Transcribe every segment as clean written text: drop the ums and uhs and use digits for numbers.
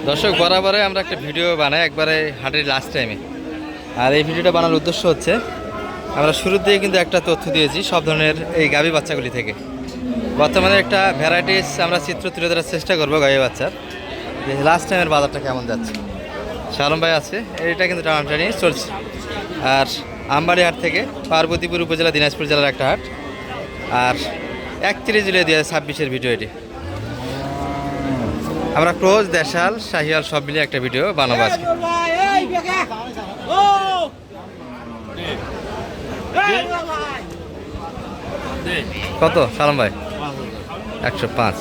দর্শক বরাবরে আমরা একটা ভিডিও বানাই একবারে হাটের লাস্ট টাইমে। আর এই ভিডিওটা বানানোর উদ্দেশ্য হচ্ছে আমরা শুরুর দিকে কিন্তু একটা তথ্য দিয়েছি সব ধরনের এই গাভী বাচ্চাগুলি থেকে। বর্তমানে একটা ভ্যারাইটিস আমরা চিত্র তুলে ধরার চেষ্টা করবো গাভী বাচ্চার, যে লাস্ট টাইমের বাজারটা কেমন যাচ্ছে। শালম ভাই আছে, এটা কিন্তু টানাটানি চলছে। আর আমবাড়ি হাট থেকে পার্বতীপুর উপজেলা দিনাজপুর জেলার একটা হাট। আর 31 জুলাই 2026 ভিডিও এটি। আমরা ক্রোজ, দেশাল, শাহিয়াল সব মিলিয়ে একটা ভিডিও বানাবো আজকে। কত শালম ভাই? 105।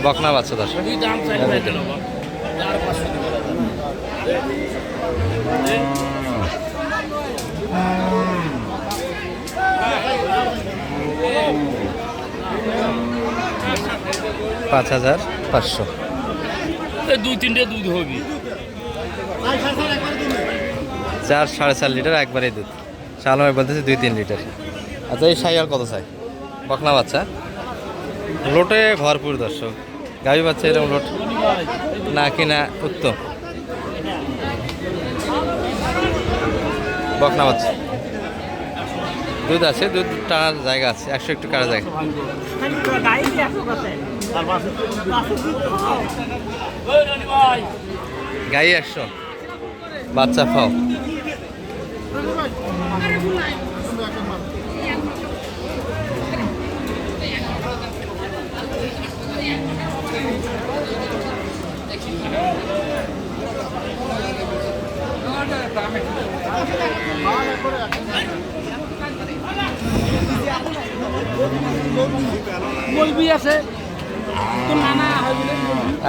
বকনা বাচ্চা দশ 5500। 2-3টে দুধ হবে, 4-4.5 লিটার একবারে দুধ। শালম ভাই বলতেছে 2-3 লিটার। আচ্ছা এই শাহিয়াল কত চাই? বকনা বাচ্চা লোটে ভরপুর দর্শক। গাভী বাচ্চা এরকম লোট না কিনা উত্তম। বকনা বাচ্চা দুধ আছে, দুধ টানার জায়গা আছে, 100 একটু কাটা জায়গা। গাই 100, বাচ্চা ফাও।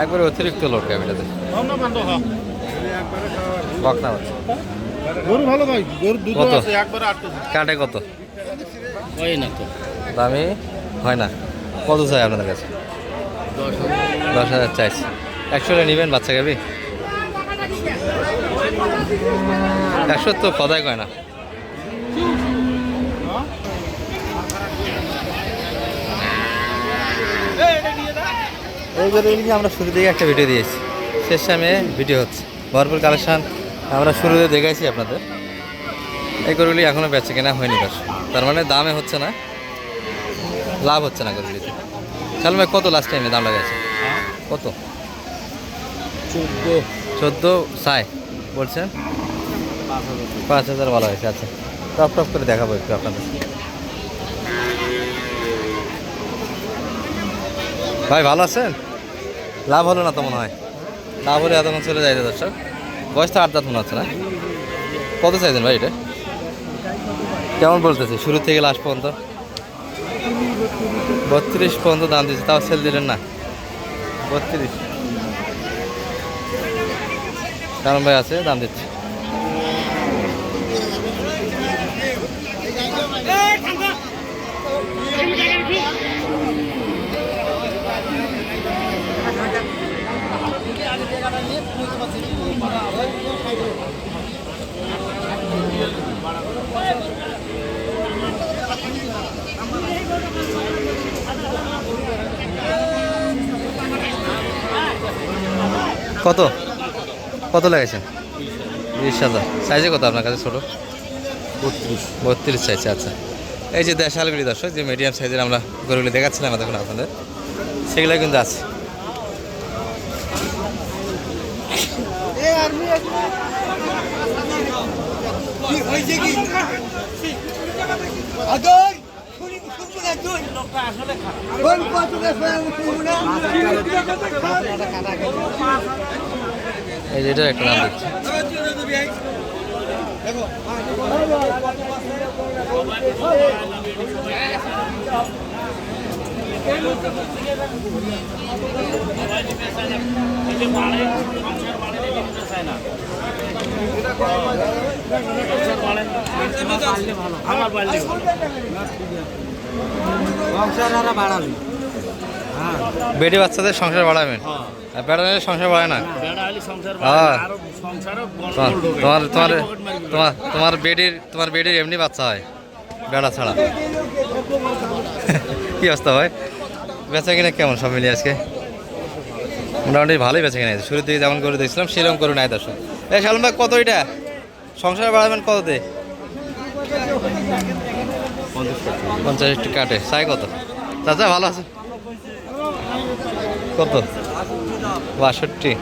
একবারে অতিরিক্ত লোড গাভিটাতে। বকনা বাচ্চা গরু ভালো ভাই, গরু দুধ কত? আছে একবারে 8 কেজি। কাটে কত? হয় না তো। দামি হয় না। কত চাই আপনাদের কাছে? 10,000 চাইছি। 100 নেবেন বাচ্চা গাভি? 100 তো কথাই কয় না। এই করে আমরা শুরু থেকে একটা ভিডিও দিয়েছি, শেষ টাইমে ভিডিও হচ্ছে ভরপুর কালেকশান। আমরা শুরুতে দেখাইছি আপনাদের। এই গরুগুলি এখনও বেচে কেনা হয়নি দশ, তার মানে দামে হচ্ছে না, লাভ হচ্ছে না গরুগুলিতে। শালম ভাই কত লাস্ট টাইমে দাম লাগাইছে? কত? 14 চাই বলছেন। 5,000 ভালো হয়েছে। আচ্ছা টপ টপ করে দেখাবো একটু আপনাদের। ভাই ভালো আছেন? লাভ হলো না তো মনে হয়। লাভ হলে এতক্ষণ চলে যাইতে দর্শক। বয়স তো 8 দাঁত মনে হচ্ছে না। কত চাইছেন ভাই এটা? কেমন বলতেছে শুরু থেকে লাস্ট পর্যন্ত? 32 পর্যন্ত দাম দিচ্ছে, তাও সেল দিলেন না। 32 কারণ ভাই আছে, দাম দিচ্ছে। কত কত লাগাইছেন? 20,000। সাইজে কত আপনার কাছে? ছোটো 32 চাইছে। আচ্ছা এই যে দেশালগুলি দর্শক, যে মিডিয়াম সাইজের আমরা গরুগুলি দেখাচ্ছিলাম এখন আপনাদের, সেগুলো কিন্তু আছে। এই যে এটার একটা দাম দিচ্ছে। বেটি বাচ্চাদের সংসার বাড়াবেন। আর বেড়া নিলে সংসার বাড়ে না। বেড়া হলে সংসার হ্যাঁ। আরো সংসারও তোমার গন্ডগোল ঢোকে। তোমার তোমার পকেট মারবে। তোমার তোমার বেডির এমনি বাচ্চা হয় বেড়া ছাড়া। কি অবস্থা ভাই, বেচা কিনা কেমন সব মিলিয়ে আজকে? মোটামুটি ভালোই বেচা কিনা আছে, শুরুর দিকে যেমন করে দেখছিলাম সেরকম করে নাই দর্শক। এই শালম ভাই কত এটা সংসার বাড়াবেন কততে? 50 একটু কাটে চাই কত? চাচা ভালো আছে কত? 62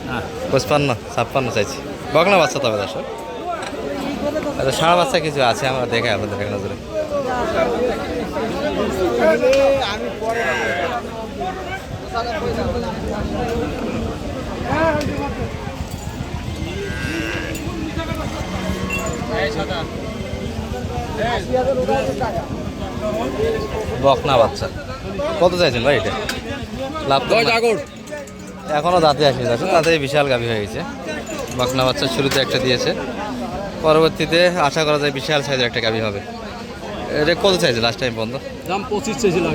হ্যাঁ। 55 56 চাইছি। বকনা বাচ্চা তবে দর্শক। আচ্ছা সারা বাচ্চা কিছু আছে আমরা দেখে আপনাদের এক নজরে। বকনা বাচ্চা কত চাইছেন ভাই এটা? লাভ তো না। এখনো দাঁতে আসেনি দর্শক, তাতে বিশাল গাভী হয়ে গেছে। বকনা বাচ্চা শুরুতে একটা দিয়েছে, পরবর্তীতে আশা করা যায় বিশাল সাইজের একটা গাভী হবে। এটা কত চাইছে লাস্ট টাইম পর্যন্ত? দাম 25 চাইছিলাম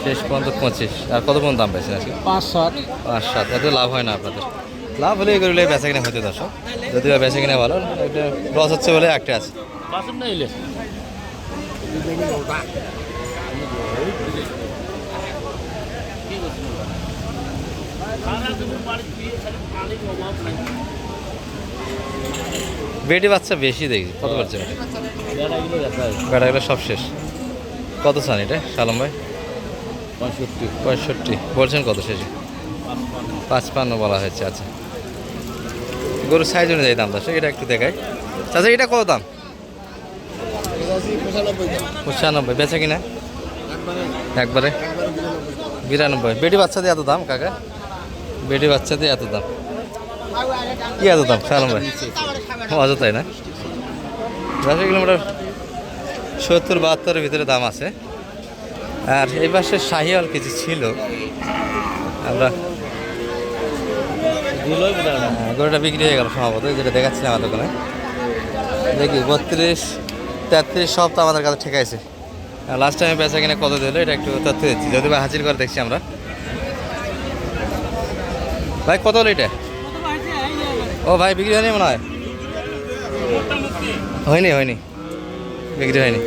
শেষ পর্যন্ত 25। আর কত পর্যন্ত দাম পাইছেন আজকে? 5-7। 5-7। এত লাভ হয় না আপনাদের? লাভ হলে এগুলো বেচা কিনা হতে দর্শক, যদি বা বেচা কিনা ভালো, একটা লস হচ্ছে বলে একটা আছে। বাসন না এলে বেটি বাচ্চা বেশি দেখি, কত পারছে? বেড়াগুলো দেখায় বেটাগুলো সব শেষ। কত চান এটা শালম ভাই? 65 65 বলছেন, কত শেষে? 55 বলা হয়েছে। আচ্ছা গরুর সাইজ অনুযায়ী দাম দর্শক, এটা একটু দেখাই। আচ্ছা এটা কত দাম? 95। বেচা কিনা একবারে 92। বেটি বাচ্চা দিয়ে এত দাম কাকা? বেটি বাচ্চা দিয়ে এত দাম? কি এত দাম শালম ভাই? অযথাই না দর্শক, কিলোমিটার 70-72-এর ভিতরে দাম আছে। আর এই পাশে শাহিওয়াল কিছু ছিল, আমরা গরুটা বিক্রি হয়ে গেল সম্ভবত, যেটা দেখাচ্ছিলাম আমার দোকানে। দেখি 32-33 সব তো আমাদের কাছে ঠেকাইছে। লাস্ট টাইমে বেচা কিনা কত দিল এটা একটু তথ্য দিচ্ছি, যদি বা হাজির করে দেখছি আমরা। ভাই কত হলো এটা? ও ভাই বিক্রি হয়নি মনে হয়? হয়নি বিক্রি হয়নি।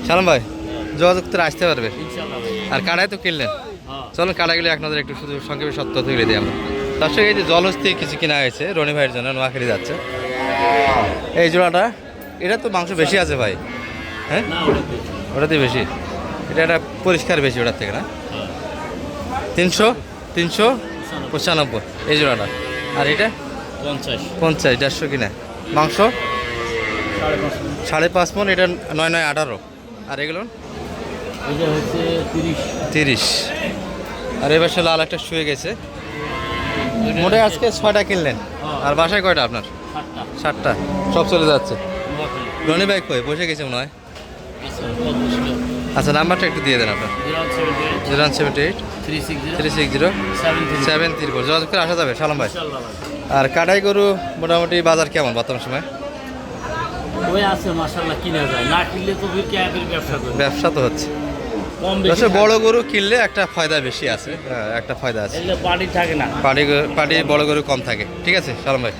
শালম ভাই যোগাযোগ করে আসতে পারবে। ইনশাআল্লাহ ভাই। আর কাড়াই তো কিনলেন, হ্যাঁ। চলুন কাড়াগুলো এক নজরে একটু শুধু সংক্ষেপে সত্য তুলে দিই আমরা। তার সঙ্গে এই যে জলহস্তি কিছু কিনা হয়েছে রনি ভাইয়ের জন্য, নোয়াখালী যাচ্ছে। এই জোড়াটা এটা তো মাংস বেশি আছে ভাই, হ্যাঁ না ওটাতে ওটাতে বেশি, এটা একটা পরিষ্কার বেশি ওটার থেকে না? 395 এই জোড়াটা। আর এটা 50 50-150 কিনা। মাংস 5.5 মণ, এটা 9-9-18। আর এগুলো এটা হচ্ছে 30 30। আর এবার সে লাল একটা শুয়ে গেছে। মোটে আজকে 6টা কিনলেন, আর বাসায় কয়টা আপনার? 7টা। সব চলে যাচ্ছে। রনি ভাই কই বসে গেছে মনে হয়। আচ্ছা নাম্বারটা একটু দিয়ে দেন আপনার। 078 360 734। যোগাযোগ করে আসা যাবে শালম ভাই। আর কাটাই গরু মোটামুটি বাজার কেমন বর্তমান সময়? ওই আছে মাশাআল্লাহ, কিনা যায় না, কিনলে তো ফির কে আগে ব্যবসা করবে। ব্যবসা তো হচ্ছে। কম বেশি আসলে বড় গরু কিনলে একটা ফায়দা বেশি আছে, একটা ফায়দা আছে। এগুলো বাড়ি থাকে না। পাটি বড় গরু কম থাকে। ঠিক আছে শালম ভাই।